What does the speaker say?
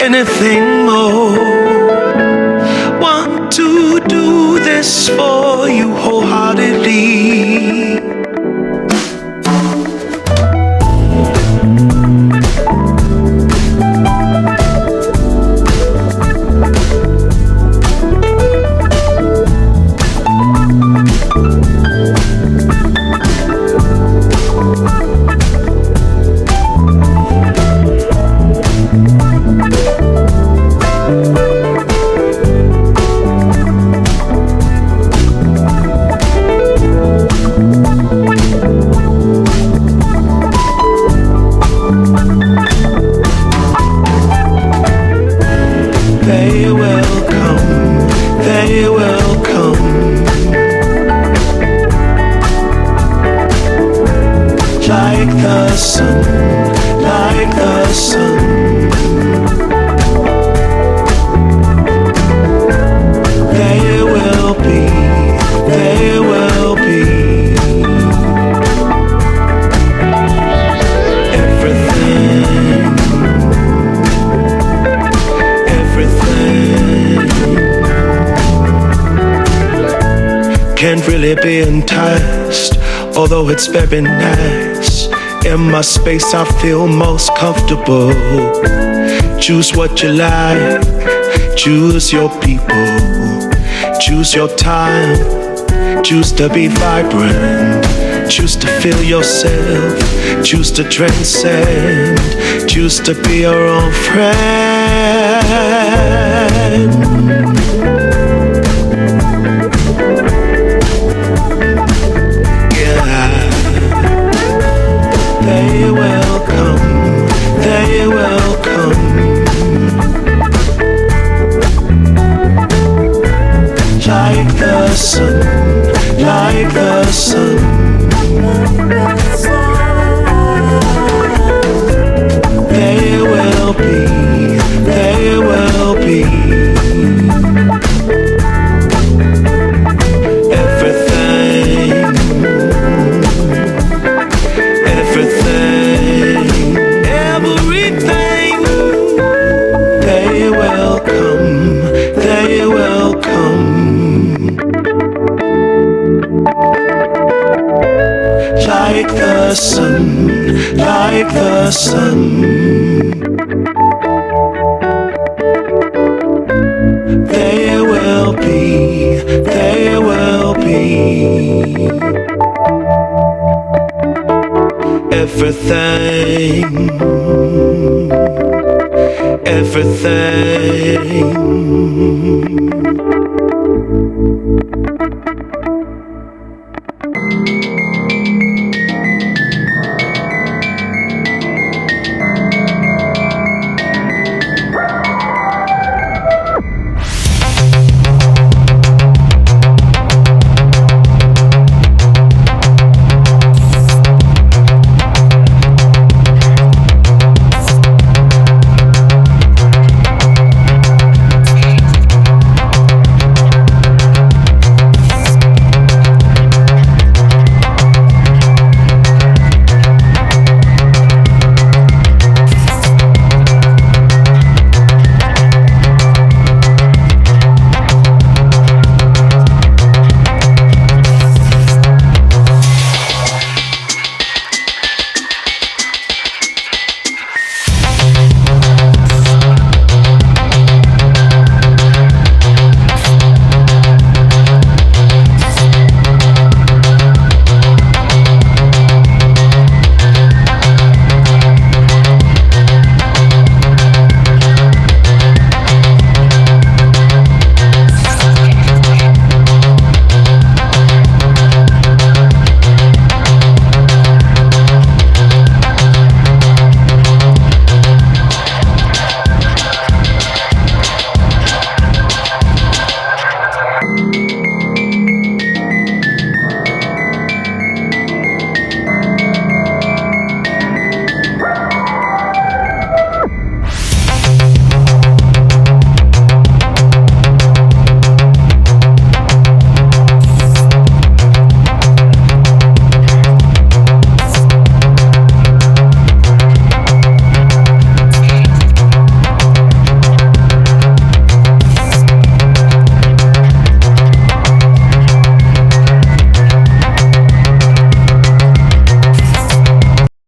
anything more. Want to do this for you wholeheartedly. Like the sun, like the sun. They will be, they will be. Everything, everything. Can't really be enticed, although it's very nice. In my space I feel most comfortable. Choose what you like, choose your people, choose your time, choose to be vibrant, choose to feel yourself, choose to transcend, choose to be your own friend. They will come, they will come. Like the sun, like the sun. They will be, they will be. Like the sun, like the sun. They will be, they will be. Everything, everything.